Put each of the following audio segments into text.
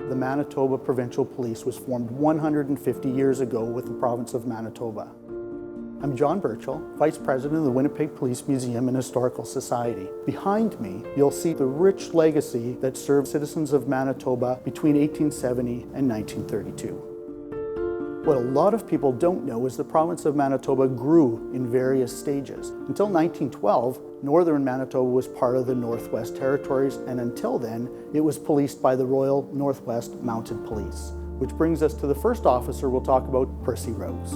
The Manitoba Provincial Police was formed 150 years ago with the province of Manitoba. I'm John Burchell, Vice President of the Winnipeg Police Museum and Historical Society. Behind me, you'll see the rich legacy that served citizens of Manitoba between 1870 and 1932. What a lot of people don't know is the province of Manitoba grew in various stages. Until 1912, northern Manitoba was part of the Northwest Territories, and until then, it was policed by the Royal Northwest Mounted Police. Which brings us to the first officer we'll talk about, Percy Rose.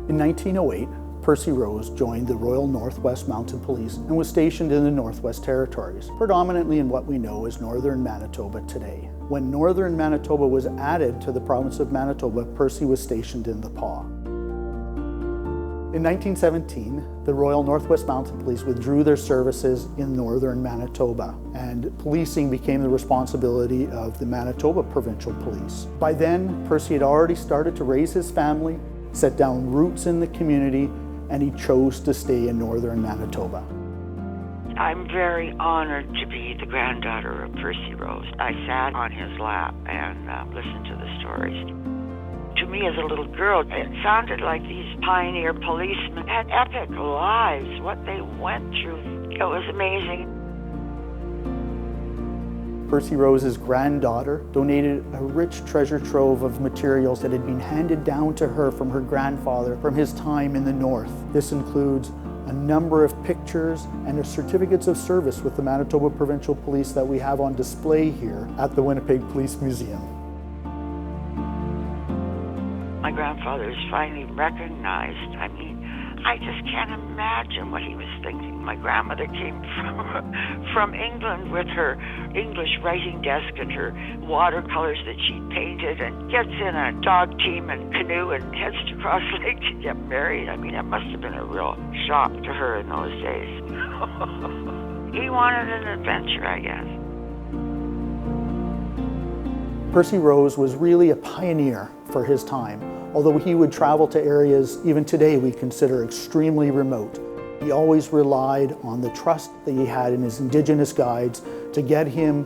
In 1908, Percy Rose joined the Royal Northwest Mounted Police and was stationed in the Northwest Territories, predominantly in what we know as northern Manitoba today. When northern Manitoba was added to the province of Manitoba, Percy was stationed in the PAW. In 1917, the Royal Northwest Mounted Police withdrew their services in northern Manitoba, and policing became the responsibility of the Manitoba Provincial Police. By then, Percy had already started to raise his family, set down roots in the community, and he chose to stay in northern Manitoba. I'm very honored to be the granddaughter of Percy Rose. I sat on his lap and listened to the stories. To me as a little girl, it sounded like these pioneer policemen had epic lives, what they went through. It was amazing. Percy Rose's granddaughter donated a rich treasure trove of materials that had been handed down to her from her grandfather from his time in the north. This includes a number of pictures and certificates of service with the Manitoba Provincial Police that we have on display here at the Winnipeg Police Museum. My grandfather is finally recognized. I mean, I just can't imagine what he was thinking. My grandmother came from England with her English writing desk and her watercolors that she painted, and gets in a dog team and canoe and heads to Cross Lake to get married. I mean, it must have been a real shock to her in those days. He wanted an adventure, I guess. Percy Rose was really a pioneer for his time, although he would travel to areas even today we consider extremely remote. He always relied on the trust that he had in his Indigenous guides to get him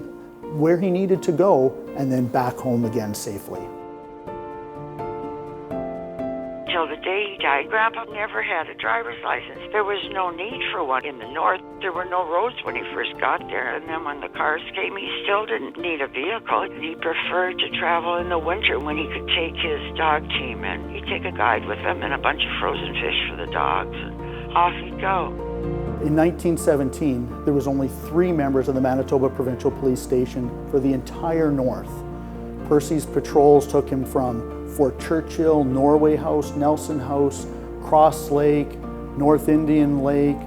where he needed to go and then back home again safely. Till the day he died, Grandpa never had a driver's license. There was no need for one in the north. There were no roads when he first got there, and then when the cars came, he still didn't need a vehicle. He preferred to travel in the winter when he could take his dog team, and he'd take a guide with him and a bunch of frozen fish for the dogs, and off he'd go. In 1917, there was only 3 members of the Manitoba Provincial Police Station for the entire north. Percy's patrols took him from Fort Churchill, Norway House, Nelson House, Cross Lake, North Indian Lake.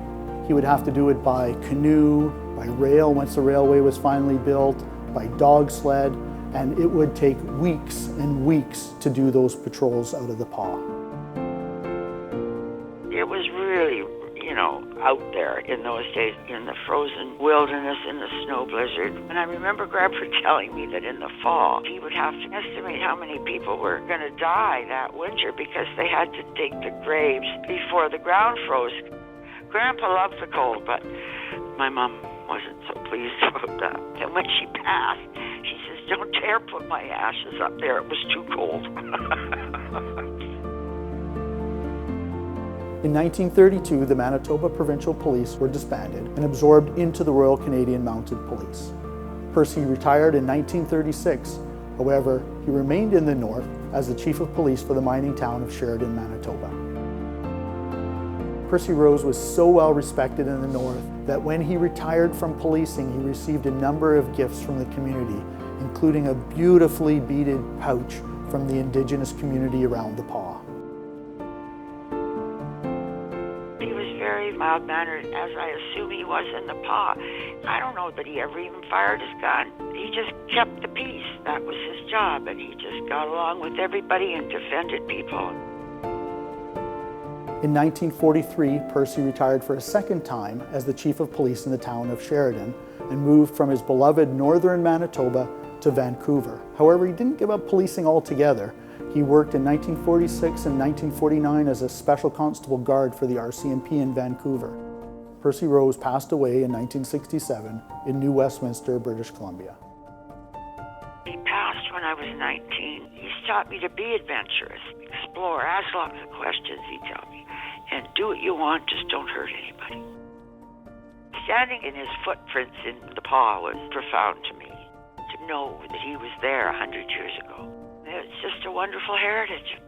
He would have to do it by canoe, by rail once the railway was finally built, by dog sled, and it would take weeks and weeks to do those patrols out of the PAW. It was really, out there in those days, in the frozen wilderness, in the snow blizzard. And I remember Grandpa telling me that in the fall, he would have to estimate how many people were going to die that winter because they had to dig the graves before the ground froze. Grandpa loved the cold, but my mom wasn't so pleased about that. And when she passed, she says, "Don't dare put my ashes up there. It was too cold." In 1932, the Manitoba Provincial Police were disbanded and absorbed into the Royal Canadian Mounted Police. Percy retired in 1936. However, he remained in the north as the Chief of Police for the mining town of Sheridan, Manitoba. Percy Rose was so well respected in the north that when he retired from policing, he received a number of gifts from the community, including a beautifully beaded pouch from the Indigenous community around the PAW. Very mild-mannered, as I assume he was in the PAW. I don't know that he ever even fired his gun. He just kept the peace. That was his job, and he just got along with everybody and defended people. In 1943, Percy retired for a second time as the Chief of Police in the town of Sheridan and moved from his beloved northern Manitoba to Vancouver. However, he didn't give up policing altogether. He worked in 1946 and 1949 as a special constable guard for the RCMP in Vancouver. Percy Rose passed away in 1967 in New Westminster, British Columbia. He passed when I was 19. He's taught me to be adventurous, explore, ask lots of questions, he taught me, and do what you want, just don't hurt anybody. Standing in his footprints in the paw was profound to me, to know that he was there 100 years ago. It's just a wonderful heritage.